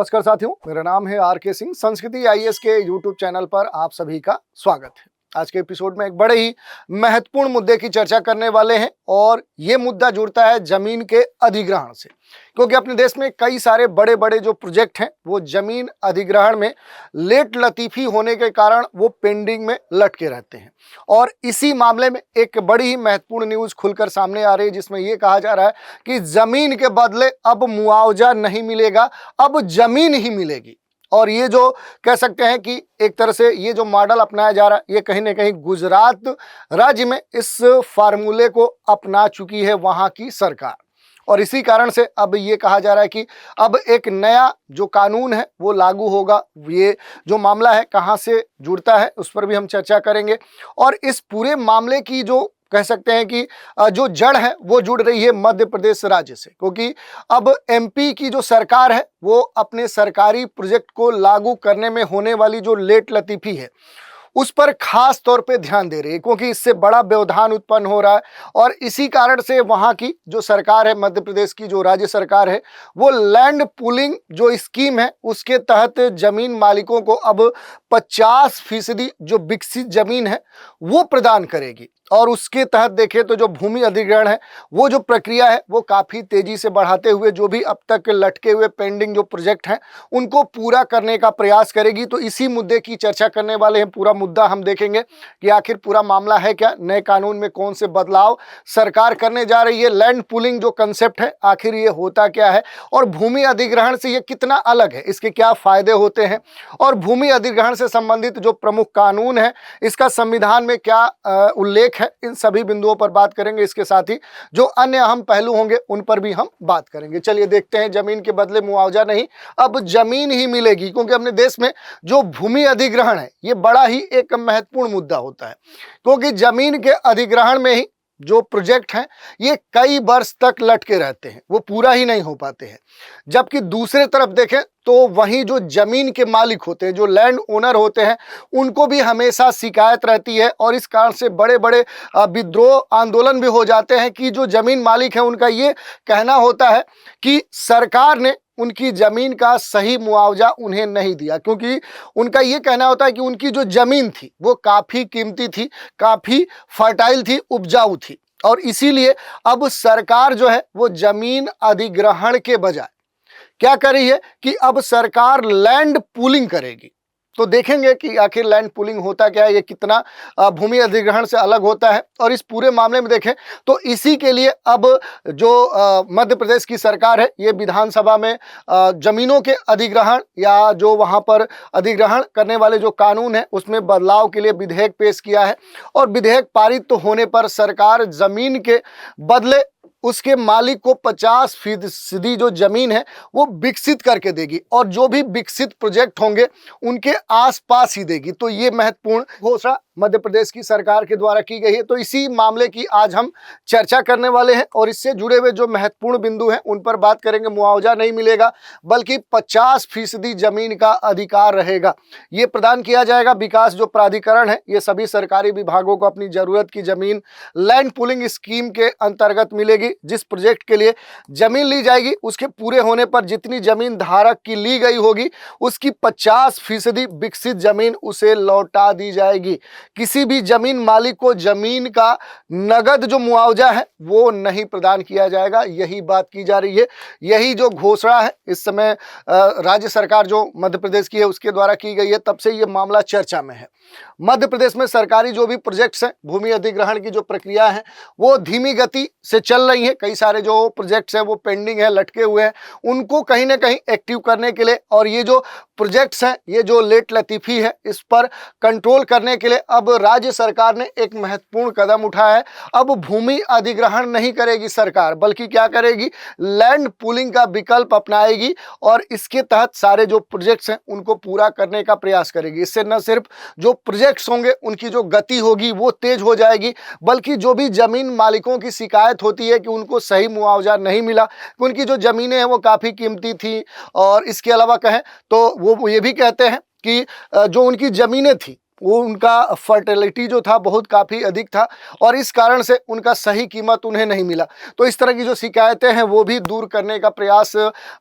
नमस्कार साथियों, मेरा नाम है आर.के. सिंह। संस्कृति आईएएस के यूट्यूब चैनल पर आप सभी का स्वागत है। आज के एपिसोड में एक बड़े ही महत्वपूर्ण मुद्दे की चर्चा करने वाले हैं और ये मुद्दा जुड़ता है जमीन के अधिग्रहण से, क्योंकि अपने देश में कई सारे बड़े बड़े जो प्रोजेक्ट हैं वो जमीन अधिग्रहण में लेट लतीफ़ी होने के कारण वो पेंडिंग में लटके रहते हैं। और इसी मामले में एक बड़ी ही महत्वपूर्ण न्यूज़ खुलकर सामने आ रही है, जिसमें ये कहा जा रहा है कि जमीन के बदले अब मुआवजा नहीं मिलेगा, अब जमीन ही मिलेगी। और ये जो कह सकते हैं कि एक तरह से ये जो मॉडल अपनाया जा रहा है, ये कहीं ना कहीं गुजरात राज्य में इस फार्मूले को अपना चुकी है वहाँ की सरकार। और इसी कारण से अब ये कहा जा रहा है कि अब एक नया जो कानून है वो लागू होगा। ये जो मामला है कहाँ से जुड़ता है उस पर भी हम चर्चा करेंगे। और इस पूरे मामले की जो कह सकते हैं कि जो जड़ है वो जुड़ रही है मध्य प्रदेश राज्य से, क्योंकि अब एमपी की जो सरकार है वो अपने सरकारी प्रोजेक्ट को लागू करने में होने वाली जो लेट लतीफ़ी है उस पर खास तौर पे ध्यान दे रही है, क्योंकि इससे बड़ा व्यवधान उत्पन्न हो रहा है। और इसी कारण से वहाँ की जो सरकार है, मध्य प्रदेश की जो राज्य सरकार है, वो लैंड पूलिंग जो स्कीम है उसके तहत जमीन मालिकों को अब 50% जो विकसित जमीन है वो प्रदान करेगी। और उसके तहत देखें तो जो भूमि अधिग्रहण है वो जो प्रक्रिया है वो काफ़ी तेज़ी से बढ़ाते हुए जो भी अब तक लटके हुए पेंडिंग जो प्रोजेक्ट हैं उनको पूरा करने का प्रयास करेगी। तो इसी मुद्दे की चर्चा करने वाले हैं। पूरा मुद्दा हम देखेंगे कि आखिर पूरा मामला है क्या, नए कानून में कौन से बदलाव सरकार करने जा रही है, लैंड पूलिंग जो कंसेप्ट है आखिर ये होता क्या है, और भूमि अधिग्रहण से ये कितना अलग है, इसके क्या फ़ायदे होते हैं, और भूमि अधिग्रहण से संबंधित जो प्रमुख कानून है इसका संविधान में क्या उल्लेख है, इन सभी बिंदुओं पर बात करेंगे। इसके साथ ही जो अन्य अहम पहलू होंगे उन पर भी हम बात करेंगे। चलिए देखते हैं, जमीन के बदले मुआवजा नहीं, अब जमीन ही मिलेगी, क्योंकि अपने देश में जो भूमि अधिग्रहण है ये बड़ा ही एक महत्वपूर्ण मुद्दा होता है, क्योंकि जमीन के अधिग्रहण में ही जो प्रोजेक्ट हैं ये कई वर्ष तक लटके रहते हैं, वो पूरा ही नहीं हो पाते हैं। जबकि दूसरे तरफ देखें तो वहीं जो जमीन के मालिक होते हैं, जो लैंड ओनर होते हैं, उनको भी हमेशा शिकायत रहती है और इस कारण से बड़े बड़े विद्रोह आंदोलन भी हो जाते हैं कि जो जमीन मालिक है उनका ये कहना होता है कि सरकार ने उनकी ज़मीन का सही मुआवजा उन्हें नहीं दिया, क्योंकि उनका ये कहना होता है कि उनकी जो ज़मीन थी वो काफ़ी कीमती थी, काफ़ी फर्टाइल थी, उपजाऊ थी। और इसीलिए अब सरकार जो है वो ज़मीन अधिग्रहण के बजाय क्या कर रही है कि अब सरकार लैंड पूलिंग करेगी। तो देखेंगे कि आखिर लैंड पूलिंग होता क्या है, ये कितना भूमि अधिग्रहण से अलग होता है। और इस पूरे मामले में देखें तो इसी के लिए अब जो मध्य प्रदेश की सरकार है ये विधानसभा में जमीनों के अधिग्रहण या जो वहाँ पर अधिग्रहण करने वाले जो कानून है उसमें बदलाव के लिए विधेयक पेश किया है। और विधेयक पारित तो होने पर सरकार जमीन के बदले उसके मालिक को 50% जो जमीन है वो विकसित करके देगी, और जो भी विकसित प्रोजेक्ट होंगे उनके आसपास ही देगी। तो ये महत्वपूर्ण घोषणा मध्य प्रदेश की सरकार के द्वारा की गई है। तो इसी मामले की आज हम चर्चा करने वाले हैं और इससे जुड़े हुए जो महत्वपूर्ण बिंदु हैं उन पर बात करेंगे। मुआवजा नहीं मिलेगा बल्कि 50% जमीन का अधिकार रहेगा, ये प्रदान किया जाएगा। विकास जो प्राधिकरण है ये सभी सरकारी विभागों को अपनी ज़रूरत की जमीन लैंड पूलिंग स्कीम के अंतर्गत मिलेगी। जिस प्रोजेक्ट के लिए जमीन ली जाएगी उसके पूरे होने पर जितनी जमीन धारक की ली गई होगी उसकी 50% विकसित जमीन उसे लौटा दी जाएगी। किसी भी जमीन मालिक को जमीन का नगद जो मुआवजा है वो नहीं प्रदान किया जाएगा, यही बात की जा रही है। यही जो घोषणा है इस समय राज्य सरकार जो मध्य प्रदेश की है उसके द्वारा की गई है, तब से ये मामला चर्चा में है। मध्य प्रदेश में सरकारी जो भी प्रोजेक्ट्स हैं, भूमि अधिग्रहण की जो प्रक्रिया है वो धीमी गति से चल रही है। कई सारे जो प्रोजेक्ट्स हैं वो पेंडिंग है, लटके हुए हैं, उनको कहीं ना कहीं एक्टिव करने के लिए और ये जो प्रोजेक्ट्स हैं, ये जो लेट लतीफ़ी है, इस पर कंट्रोल करने के लिए अब राज्य सरकार ने एक महत्वपूर्ण कदम उठाया है। अब भूमि अधिग्रहण नहीं करेगी सरकार, बल्कि क्या करेगी, लैंड पूलिंग का विकल्प अपनाएगी और इसके तहत सारे जो प्रोजेक्ट्स हैं उनको पूरा करने का प्रयास करेगी। इससे न सिर्फ जो प्रोजेक्ट्स होंगे उनकी जो गति होगी वो तेज हो जाएगी, बल्कि जो भी जमीन मालिकों की शिकायत होती है कि उनको सही मुआवजा नहीं मिला, कि उनकी जो ज़मीनें हैं वो काफ़ी कीमती थी, और इसके अलावा कहें तो वो ये भी कहते हैं कि जो उनकी ज़मीनें थी वो उनका फर्टिलिटी जो था बहुत काफ़ी अधिक था और इस कारण से उनका सही कीमत उन्हें नहीं मिला। तो इस तरह की जो शिकायतें हैं वो भी दूर करने का प्रयास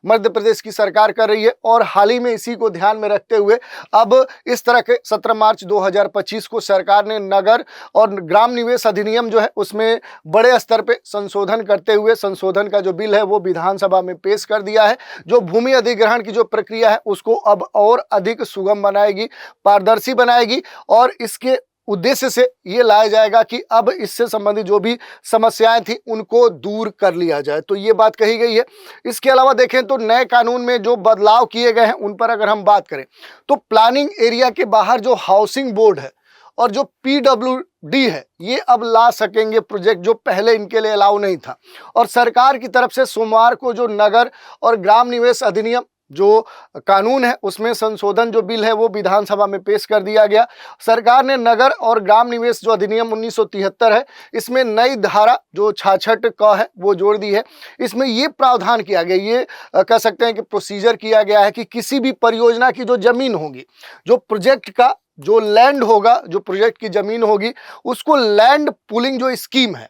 मध्य प्रदेश की सरकार कर रही है और हाल ही में इसी को ध्यान में रखते हुए अब इस तरह के 17 मार्च 2025 को सरकार ने नगर और ग्राम निवेश अधिनियम जो है उसमें बड़े स्तर पे संशोधन करते हुए संशोधन का जो बिल है वो विधानसभा में पेश कर दिया है, जो भूमि अधिग्रहण की जो प्रक्रिया है उसको अब और अधिक सुगम बनाएगी, पारदर्शी बनाएगी और इसके उद्देश्य से ये लाया जाएगा कि अब इससे संबंधित जो भी समस्याएं थी उनको दूर कर लिया जाए। तो ये बात कही गई है। इसके अलावा देखें तो नए कानून में जो बदलाव किए गए हैं उन पर अगर हम बात करें तो प्लानिंग एरिया के बाहर जो हाउसिंग बोर्ड है और जो PWD है ये अब ला सकेंगे प्रोजेक्ट, जो पहले इनके लिए अलाउ नहीं था। और सरकार की तरफ से सोमवार को जो नगर और ग्राम निवेश अधिनियम जो कानून है उसमें संशोधन जो बिल है वो विधानसभा में पेश कर दिया गया। सरकार ने नगर और ग्राम निवेश जो अधिनियम 1973 है इसमें नई धारा जो 66 क है वो जोड़ दी है। इसमें ये प्रावधान किया गया, ये कह सकते हैं कि प्रोसीजर किया गया है कि किसी भी परियोजना की जो जमीन होगी, जो प्रोजेक्ट का जो लैंड होगा, जो प्रोजेक्ट की जमीन होगी उसको लैंड पूलिंग जो स्कीम है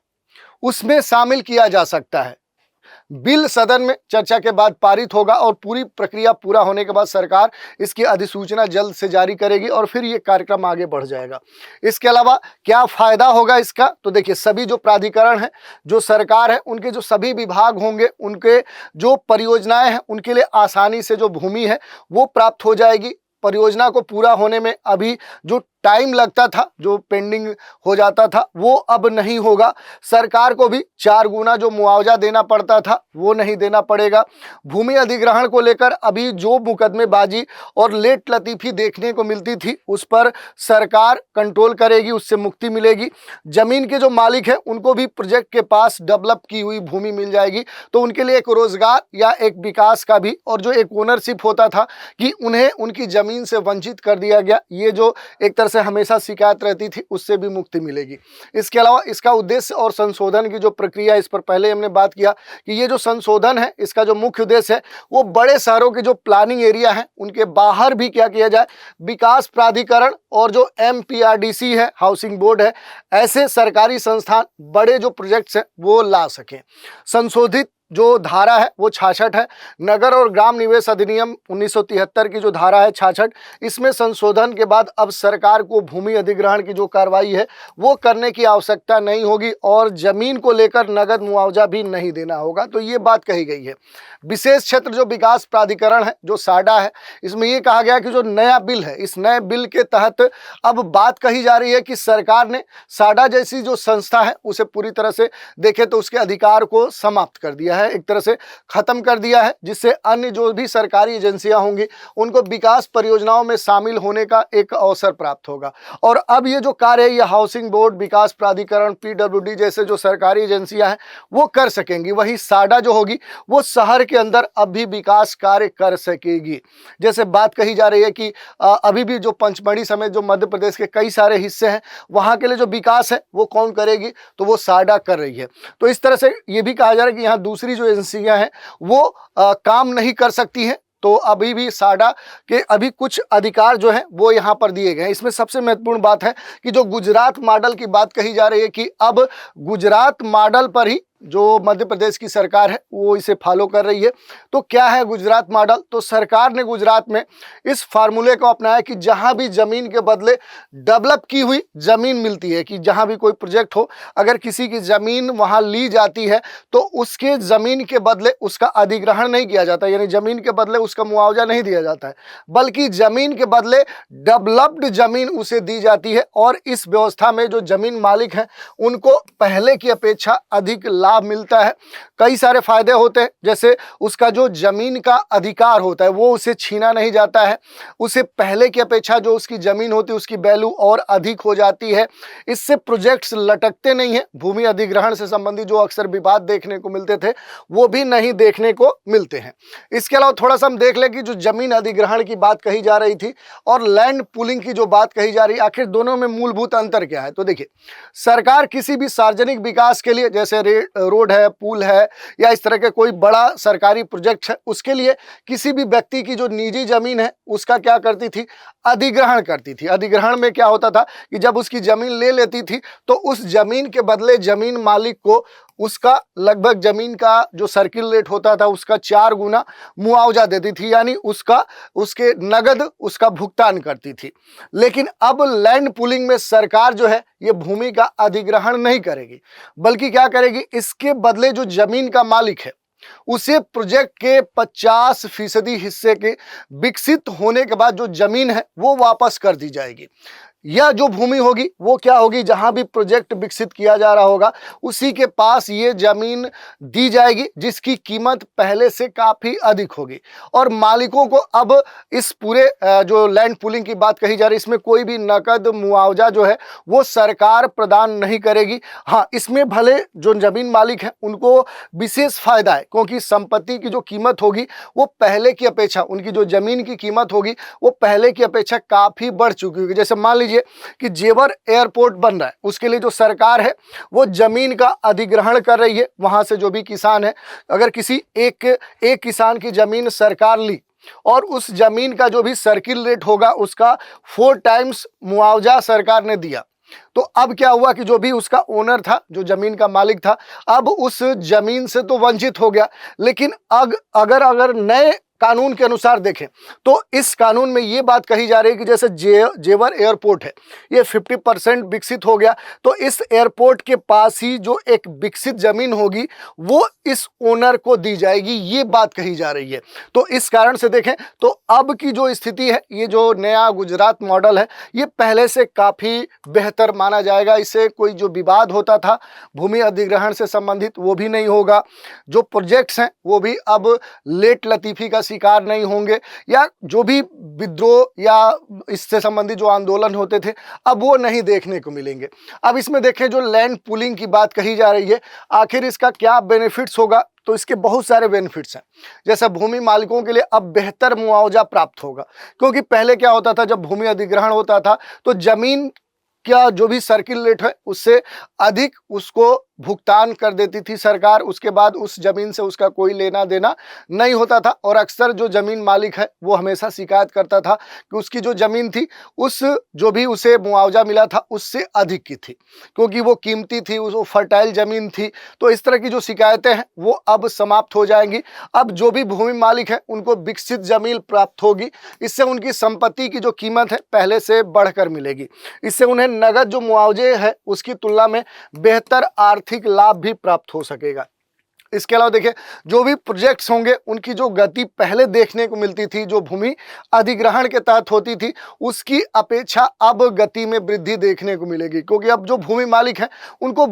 उसमें शामिल किया जा सकता है। बिल सदन में चर्चा के बाद पारित होगा और पूरी प्रक्रिया पूरा होने के बाद सरकार इसकी अधिसूचना जल्द से जारी करेगी और फिर ये कार्यक्रम आगे बढ़ जाएगा। इसके अलावा क्या फायदा होगा इसका, तो देखिए सभी जो प्राधिकरण हैं, जो सरकार है, उनके जो सभी विभाग होंगे, उनके जो परियोजनाएं हैं उनके लिए आसानी से जो भूमि है वो प्राप्त हो जाएगी। परियोजना को पूरा होने में अभी जो टाइम लगता था, जो पेंडिंग हो जाता था, वो अब नहीं होगा। सरकार को भी 4 गुना जो मुआवजा देना पड़ता था वो नहीं देना पड़ेगा। भूमि अधिग्रहण को लेकर अभी जो मुकदमेबाजी और लेट लतीफ़ी देखने को मिलती थी उस पर सरकार कंट्रोल करेगी, उससे मुक्ति मिलेगी। जमीन के जो मालिक हैं उनको भी प्रोजेक्ट के पास डेवलप की हुई भूमि मिल जाएगी, तो उनके लिए एक रोजगार या एक विकास का भी, और जो एक ओनरशिप होता था कि उन्हें उनकी जमीन से वंचित कर दिया गया, ये जो एक तरह से हमेशा शिकायत रहती थी उससे भी मुक्ति मिलेगी। इसके अलावा इसका उद्देश्य और संशोधन की जो प्रक्रिया, इस पर पहले हमने बात किया कि ये जो संशोधन है इसका जो मुख्य उद्देश्य है वो बड़े शहरों के जो प्लानिंग एरिया है उनके बाहर भी क्या किया जाए, विकास प्राधिकरण और जो MPRDC है, हाउसिंग बोर्ड है, ऐसे सरकारी संस्थान बड़े जो प्रोजेक्ट्स हैं वो ला सकें। संशोधित जो धारा है वो 66 है। नगर और ग्राम निवेश अधिनियम 1973 की जो धारा है 66, इसमें संशोधन के बाद अब सरकार को भूमि अधिग्रहण की जो कार्रवाई है वो करने की आवश्यकता नहीं होगी और जमीन को लेकर नगद मुआवजा भी नहीं देना होगा। तो ये बात कही गई है। विशेष क्षेत्र जो विकास प्राधिकरण है, जो साडा है, इसमें ये कहा गया कि जो नया बिल है, इस नए बिल के तहत अब बात कही जा रही है कि सरकार ने साडा जैसी जो संस्था है उसे पूरी तरह से देखे तो उसके अधिकार को समाप्त कर दिया है, एक तरह से खत्म कर दिया है, जिससे अन्य जो भी सरकारी एजेंसियां होंगी उनको विकास परियोजनाओं में शामिल होने का एक अवसर प्राप्त होगा। और अब ये जो कार्य है ये हाउसिंग बोर्ड, विकास प्राधिकरण, PWD जैसे जो सरकारी एजेंसियां हैं वो कर सकेंगी। वहीं साडा जो होगी वो शहर के अंदर अब भी विकास कार्य कर सकेगी। जैसे बात कही जा रही है कि अभी भी जो पंचमढ़ी समेत जो मध्य प्रदेश के कई सारे हिस्से हैं वहां के लिए जो विकास है वो कौन करेगी, तो वो साडा कर रही है। तो इस तरह से ये भी कहा जा रहा है कि यहाँ दूसरी जो एजेंसियां हैं वो काम नहीं कर सकती हैं, तो अभी भी साडा के अभी कुछ अधिकार जो हैं वो यहाँ पर दिए गए हैं। इसमें सबसे महत्वपूर्ण बात है कि जो गुजरात मॉडल की बात कही जा रही है कि अब गुजरात मॉडल पर ही जो मध्य प्रदेश की सरकार है वो इसे फॉलो कर रही है। तो क्या है गुजरात मॉडल, तो सरकार ने गुजरात में इस फार्मूले को अपनाया कि जहां भी जमीन के बदले डेवलप की हुई जमीन मिलती है, कि जहां भी कोई प्रोजेक्ट हो, अगर किसी की जमीन वहां ली जाती है तो उसके जमीन के बदले उसका अधिग्रहण नहीं किया जाता, यानी जमीन के बदले उसका मुआवजा नहीं दिया जाता है, बल्कि जमीन के बदले डेवलप्ड जमीन उसे दी जाती है। और इस व्यवस्था में जो जमीन मालिक हैं उनको पहले की अपेक्षा अधिक लाभ मिलता है। कई सारे फायदे होते हैं, जैसे उसका जो जमीन का अधिकार होता है वो उसे छीना नहीं जाता है, उसे पहले की अपेक्षा जो उसकी जमीन होती है उसकी वैल्यू और अधिक हो जाती है। इससे प्रोजेक्ट्स लटकते नहीं हैं। भूमि अधिग्रहण से संबंधित जो अक्सर विवाद देखने को मिलते थे वो भी नहीं देखने को मिलते हैं। इसके अलावा थोड़ा सा हम देख लें कि जो जमीन अधिग्रहण की बात कही जा रही थी और लैंड पूलिंग की जो बात कही जा रही है, आखिर दोनों में मूलभूत अंतर क्या है। तो देखिए, सरकार किसी भी सार्वजनिक विकास के लिए, जैसे रोड है, पुल है या इस तरह के कोई बड़ा सरकारी प्रोजेक्ट है, उसके लिए किसी भी व्यक्ति की जो निजी जमीन है उसका क्या करती थी, अधिग्रहण करती थी। अधिग्रहण में क्या होता था कि जब उसकी जमीन ले लेती थी तो उस जमीन के बदले जमीन मालिक को उसका लगभग जमीन का जो सर्किल रेट होता था उसका 4 गुना मुआवजा देती थी, यानी उसके नगद उसका भुगतान करती थी। लेकिन अब लैंड पूलिंग में सरकार जो है ये भूमि का अधिग्रहण नहीं करेगी, बल्कि क्या करेगी, इसके बदले जो जमीन का मालिक है उसे प्रोजेक्ट के 50% हिस्से के विकसित होने के बाद जो जमीन है वो वापस कर दी जाएगी। यह जो भूमि होगी वो क्या होगी, जहां भी प्रोजेक्ट विकसित किया जा रहा होगा उसी के पास ये जमीन दी जाएगी, जिसकी कीमत पहले से काफी अधिक होगी। और मालिकों को अब इस पूरे जो लैंड पूलिंग की बात कही जा रही है इसमें कोई भी नकद मुआवजा जो है वो सरकार प्रदान नहीं करेगी। हाँ, इसमें भले जो जमीन मालिक है उनको विशेष फायदा है, क्योंकि संपत्ति की जो कीमत होगी वो पहले की अपेक्षा, उनकी जो जमीन की कीमत होगी वो पहले की अपेक्षा काफी बढ़ चुकी होगी। जैसे मान लीजिए कि जेवर एयरपोर्ट बन रहा है, उसके लिए जो सरकार है वो जमीन का अधिग्रहण कर रही है। वहां से जो भी किसान है, अगर किसी एक किसान की जमीन सरकार ली और उस जमीन का जो भी सर्किल रेट होगा उसका 4 टाइम्स मुआवजा सरकार ने दिया, तो अब क्या हुआ कि जो भी उसका ओनर था, जो जमीन का मालिक था, अब उस जमीन से तो वंचित हो गया। लेकिन अगर नए कानून के अनुसार देखें तो इस कानून में ये बात कही जा रही है कि जैसे जेवर एयरपोर्ट है ये 50% विकसित हो गया, तो इस एयरपोर्ट के पास ही जो एक विकसित जमीन होगी वो इस ओनर को दी जाएगी, ये बात कही जा रही है। तो इस कारण से देखें तो अब की जो स्थिति है, ये जो नया गुजरात मॉडल है ये पहले से काफ़ी बेहतर माना जाएगा। इससे कोई जो विवाद होता था भूमि अधिग्रहण से संबंधित वो भी नहीं होगा, जो प्रोजेक्ट्स हैं वो भी अब लेट लतीफ़ी का शिकार नहीं होंगे, या जो भी विद्रोह या इससे संबंधित जो आंदोलन होते थे अब वो नहीं देखने को मिलेंगे। अब इसमें देखें जो लैंड पूलिंग की बात कही जा रही है, आखिर इसका क्या बेनिफिट्स होगा, तो इसके बहुत सारे बेनिफिट्स हैं। जैसे भूमि मालिकों के लिए अब बेहतर मुआवजा प्राप्त होगा, क्योंकि पहले क्या होता था, जब भूमि अधिग्रहण होता था तो जमीन क्या जो भी सर्किल रेट है उससे अधिक उसको भुगतान कर देती थी सरकार, उसके बाद उस जमीन से उसका कोई लेना देना नहीं होता था। और अक्सर जो जमीन मालिक है वो हमेशा शिकायत करता था कि उसकी जो जमीन थी उस जो भी उसे मुआवजा मिला था उससे अधिक की थी, क्योंकि वो कीमती थी, वो फर्टाइल जमीन थी। तो इस तरह की जो शिकायतें हैं वो अब समाप्त हो जाएंगी। अब जो भी भूमि मालिक है उनको विकसित जमीन प्राप्त होगी, इससे उनकी संपत्ति की जो कीमत है पहले से बढ़कर मिलेगी। इससे उन्हें नगद जो मुआवजे है उसकी तुलना में बेहतर आर्थिक लाभ भी प्राप्त हो सकेगा। इसके अलावा देखिए जो भी प्रोजेक्ट्स होंगे उनकी जो गति पहले देखने को मिलती थी, जो भूमि अधिग्रहण के तहत होती थी, उसकी अपेक्षा अब गति में वृद्धि देखने को मिलेगी, क्योंकि अब जो भूमि मालिक हैं उनको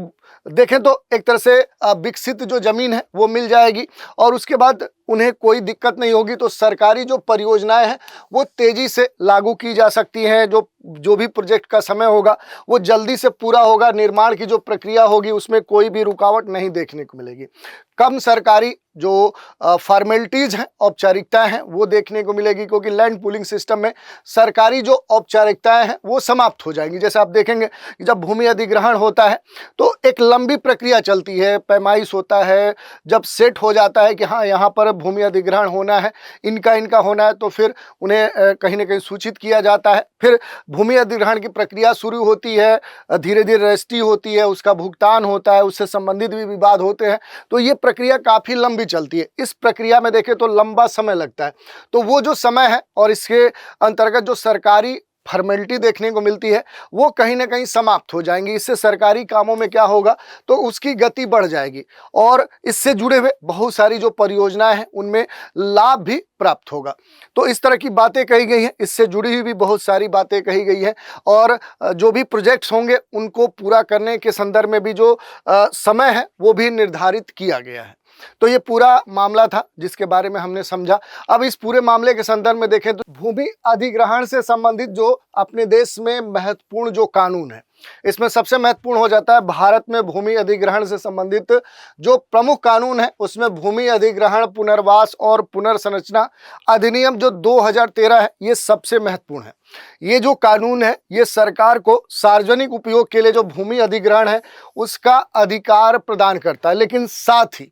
देखें तो एक तरह से विकसित जो जमीन है वो मिल जाएगी और उसके बाद उन्हें कोई दिक्कत नहीं होगी। तो सरकारी जो परियोजनाएं हैं वो तेजी से लागू की जा सकती हैं। जो भी प्रोजेक्ट का समय होगा वो जल्दी से पूरा होगा। निर्माण की जो प्रक्रिया होगी उसमें कोई भी रुकावट नहीं देखने को मिलेगी। कम सरकारी जो फॉर्मेलिटीज़ हैं, औपचारिकताएं हैं, वो देखने को मिलेगी, क्योंकि लैंड पूलिंग सिस्टम में सरकारी जो औपचारिकताएं हैं वो समाप्त हो जाएंगी। जैसे आप देखेंगे कि जब भूमि अधिग्रहण होता है तो एक लंबी प्रक्रिया चलती है, पैमाइश होता है, जब सेट हो जाता है कि हाँ यहाँ पर भूमि अधिग्रहण होना है, इनका होना है, तो फिर उन्हें कहीं ना कहीं सूचित किया जाता है। फिर भूमि अधिग्रहण की प्रक्रिया शुरू होती है, धीरे धीरे रजिस्ट्री होती है, उसका भुगतान होता है, उससे संबंधित भी विवाद होते हैं। तो ये प्रक्रिया काफ़ी लंबी चलती है। इस प्रक्रिया में देखें तो लंबा समय लगता है। तो वो जो समय है और इसके अंतर्गत जो सरकारी फॉर्मेलिटी देखने को मिलती है वो कहीं ना कहीं समाप्त हो जाएंगी। इससे सरकारी कामों में क्या होगा तो उसकी गति बढ़ जाएगी और इससे जुड़े हुए बहुत सारी जो परियोजनाएं हैं उनमें लाभ भी प्राप्त होगा। तो इस तरह की बातें कही गई हैं, इससे जुड़ी हुई भी बहुत सारी बातें कही गई हैं और जो भी प्रोजेक्ट्स होंगे उनको पूरा करने के संदर्भ में भी जो समय है वो भी निर्धारित किया गया है। तो ये पूरा मामला था जिसके बारे में हमने समझा। अब इस पूरे मामले के संदर्भ में देखें तो भूमि अधिग्रहण से संबंधित जो अपने देश में महत्वपूर्ण जो कानून है, इसमें सबसे महत्वपूर्ण हो जाता है भारत में भूमि अधिग्रहण से संबंधित जो प्रमुख कानून है, उसमें भूमि अधिग्रहण, पुनर्वास और पुनर्संरचना अधिनियम जो 2013 है, ये सबसे महत्वपूर्ण है। ये जो कानून है ये सरकार को सार्वजनिक उपयोग के लिए जो भूमि अधिग्रहण है उसका अधिकार प्रदान करता है, लेकिन साथ ही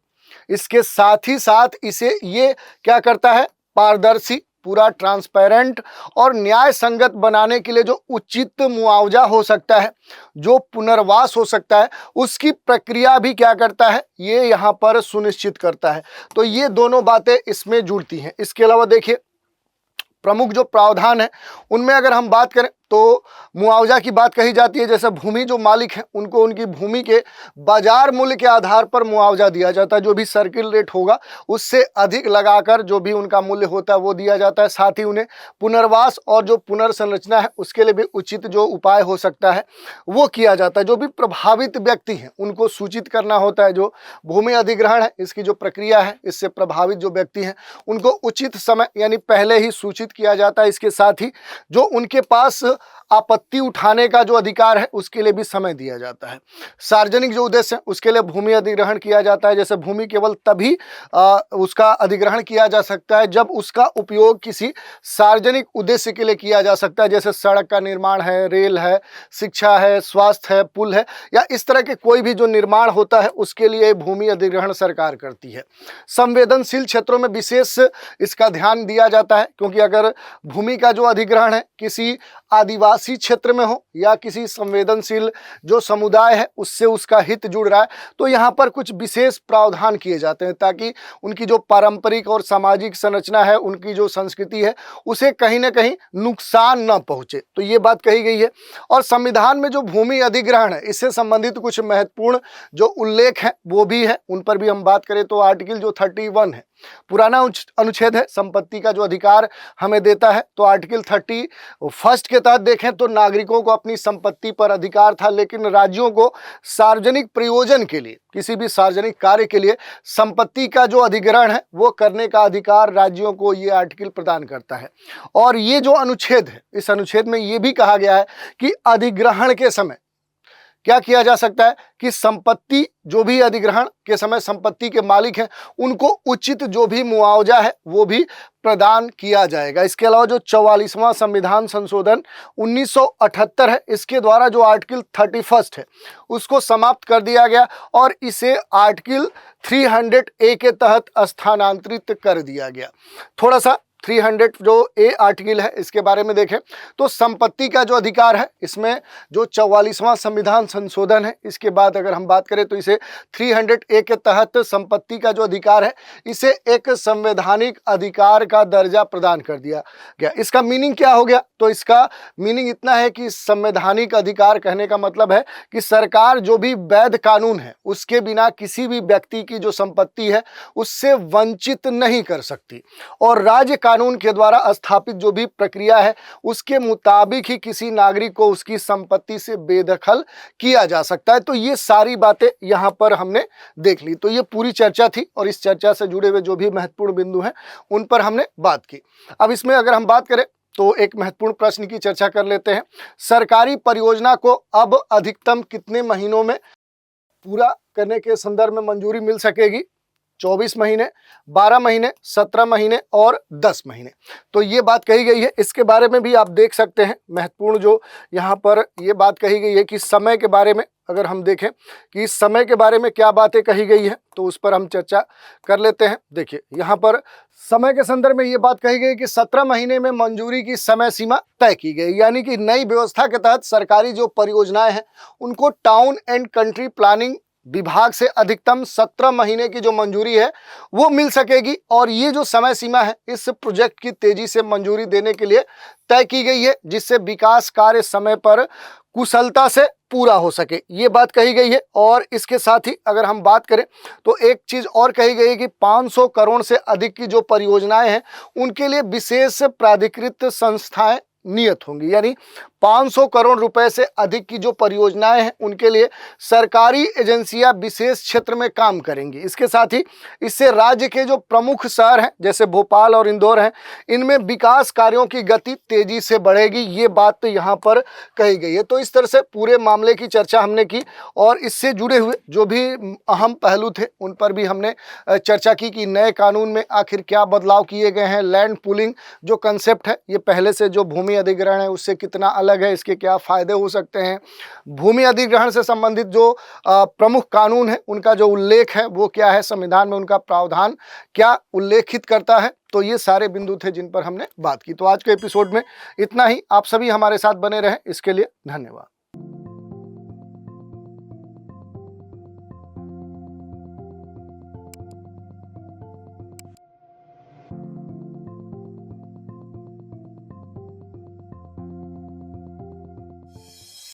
इसके साथ इसे ये क्या करता है, पारदर्शी, पूरा ट्रांसपेरेंट और न्याय संगत बनाने के लिए जो उचित मुआवजा हो सकता है, जो पुनर्वास हो सकता है, उसकी प्रक्रिया भी क्या करता है, ये यहाँ पर सुनिश्चित करता है। तो ये दोनों बातें इसमें जुड़ती हैं। इसके अलावा देखिए प्रमुख जो प्रावधान है उनमें अगर हम बात करें तो मुआवजा की बात कही जाती है। जैसे भूमि जो मालिक हैं उनको उनकी भूमि के बाजार मूल्य के आधार पर मुआवजा दिया जाता है। जो भी सर्किल रेट होगा उससे अधिक लगाकर जो भी उनका मूल्य होता है वो दिया जाता है। साथ ही उन्हें पुनर्वास और जो पुनर्संरचना है उसके लिए भी उचित जो उपाय हो सकता है वो किया जाता है। जो भी प्रभावित व्यक्ति हैं उनको सूचित करना होता है। जो भूमि अधिग्रहण है इसकी जो प्रक्रिया है, इससे प्रभावित जो व्यक्ति हैं उनको उचित समय यानी पहले ही सूचित किया जाता है। इसके साथ ही जो उनके पास आपत्ति उठाने का जो अधिकार है उसके लिए भी समय दिया जाता है। सार्वजनिक जो उद्देश्य है उसके लिए भूमि अधिग्रहण किया जाता है। जैसे भूमि केवल तभी उसका अधिग्रहण किया जा सकता है जब उसका उपयोग किसी सार्वजनिक उद्देश्य के लिए किया जा सकता है। जैसे सड़क का निर्माण है, रेल है, शिक्षा है, स्वास्थ्य है, पुल है, या इस तरह के कोई भी जो निर्माण होता है उसके लिए भूमि अधिग्रहण सरकार करती है। संवेदनशील क्षेत्रों में विशेष इसका ध्यान दिया जाता है, क्योंकि अगर भूमि का जो अधिग्रहण है किसी आदिवासी क्षेत्र में हो या किसी संवेदनशील जो समुदाय है उससे उसका हित जुड़ रहा है, तो यहाँ पर कुछ विशेष प्रावधान किए जाते हैं ताकि उनकी जो पारंपरिक और सामाजिक संरचना है, उनकी जो संस्कृति है, उसे कहीं ना कहीं नुकसान न पहुँचे। तो ये बात कही गई है। और संविधान में जो भूमि अधिग्रहण है इससे संबंधित कुछ महत्वपूर्ण जो उल्लेख हैं वो भी है, उन पर भी हम बात करें तो आर्टिकल जो 31 है, पुराना अनुच्छेद है, संपत्ति का जो अधिकार हमें देता है। तो आर्टिकल 31 के तहत देखें तो नागरिकों को अपनी संपत्ति पर अधिकार था, लेकिन राज्यों को सार्वजनिक प्रयोजन के लिए, किसी भी सार्वजनिक कार्य के लिए संपत्ति का जो अधिग्रहण है वो करने का अधिकार राज्यों को ये आर्टिकल प्रदान करता है। और ये जो अनुच्छेद है, इस अनुच्छेद में ये भी कहा गया है कि अधिग्रहण के समय क्या किया जा सकता है कि संपत्ति, जो भी अधिग्रहण के समय संपत्ति के मालिक हैं उनको उचित जो भी मुआवजा है वो भी प्रदान किया जाएगा। इसके अलावा जो 44वां संविधान संशोधन 1978 है, इसके द्वारा जो आर्टिकल 31 है उसको समाप्त कर दिया गया और इसे आर्टिकल 300A के तहत स्थानांतरित कर दिया गया। थोड़ा सा 300 जो ए आर्टिकल है इसके बारे में देखें तो संपत्ति का जो अधिकार है, इसमें जो 44वां संविधान संशोधन है इसके बाद अगर हम बात करें तो इसे 300A के तहत संपत्ति का जो अधिकार है इसे एक संवैधानिक अधिकार का दर्जा प्रदान कर दिया गया। इसका मीनिंग क्या हो गया? तो इसका मीनिंग इतना है कि संवैधानिक अधिकार कहने का मतलब है कि सरकार जो भी वैध कानून है उसके बिना किसी भी व्यक्ति की जो संपत्ति है उससे वंचित नहीं कर सकती, और राज्य कानून के द्वारा स्थापित जो भी प्रक्रिया है उसके मुताबिक ही किसी नागरिक को उसकी संपत्ति से बेदखल किया जा सकता है। तो ये सारी बातें यहाँ पर हमने देख ली। तो ये पूरी चर्चा थी और इस चर्चा से जुड़े हुए जो भी महत्वपूर्ण बिंदु हैं उन पर हमने बात की। अब इसमें अगर हम बात करें तो एक महत्वपूर्ण प्रश्न की चर्चा कर लेते हैं। सरकारी परियोजना को अब अधिकतम कितने महीनों में पूरा करने के संदर्भ में मंजूरी मिल सकेगी? 24 महीने, 12 महीने, 17 महीने और 10 महीने। तो ये बात कही गई है। इसके बारे में भी आप देख सकते हैं महत्वपूर्ण जो यहाँ पर ये बात कही गई है कि समय के बारे में अगर हम देखें कि इस समय के बारे में क्या बातें कही गई है तो उस पर हम चर्चा कर लेते हैं। देखिए यहाँ पर समय के संदर्भ में ये बात कही गई कि 17 महीने में मंजूरी की समय सीमा तय की गई, यानी कि नई व्यवस्था के तहत सरकारी जो परियोजनाएं हैं उनको टाउन एंड कंट्री प्लानिंग विभाग से अधिकतम 17 महीने की जो मंजूरी है वो मिल सकेगी। और ये जो समय सीमा है इस प्रोजेक्ट की तेजी से मंजूरी देने के लिए तय की गई है, जिससे विकास कार्य समय पर कुशलता से पूरा हो सके, ये बात कही गई है। और इसके साथ ही अगर हम बात करें तो एक चीज और कही गई है कि 500 करोड़ से अधिक की जो परियोजनाएं हैं उनके लिए विशेष प्राधिकृत संस्थाएं नियत होंगी, यानी 500 करोड़ रुपए से अधिक की जो परियोजनाएं हैं उनके लिए सरकारी एजेंसियां विशेष क्षेत्र में काम करेंगी। इसके साथ ही इससे राज्य के जो प्रमुख शहर हैं जैसे भोपाल और इंदौर हैं, इनमें विकास कार्यों की गति तेजी से बढ़ेगी, ये बात तो यहाँ पर कही गई है। तो इस तरह से पूरे मामले की चर्चा हमने की और इससे जुड़े हुए जो भी अहम पहलू थे उन पर भी हमने चर्चा की कि नए कानून में आखिर क्या बदलाव किए गए हैं, लैंड पूलिंग जो कंसेप्ट है ये पहले से जो भूमि अधिग्रहण है उससे कितना अलग है, इसके क्या फायदे हो सकते हैं, भूमि अधिग्रहण से संबंधित जो प्रमुख कानून है उनका जो उल्लेख है वो क्या है, संविधान में उनका प्रावधान क्या उल्लेखित करता है। तो ये सारे बिंदु थे जिन पर हमने बात की। तो आज के एपिसोड में इतना ही। आप सभी हमारे साथ बने रहें, इसके लिए धन्यवाद।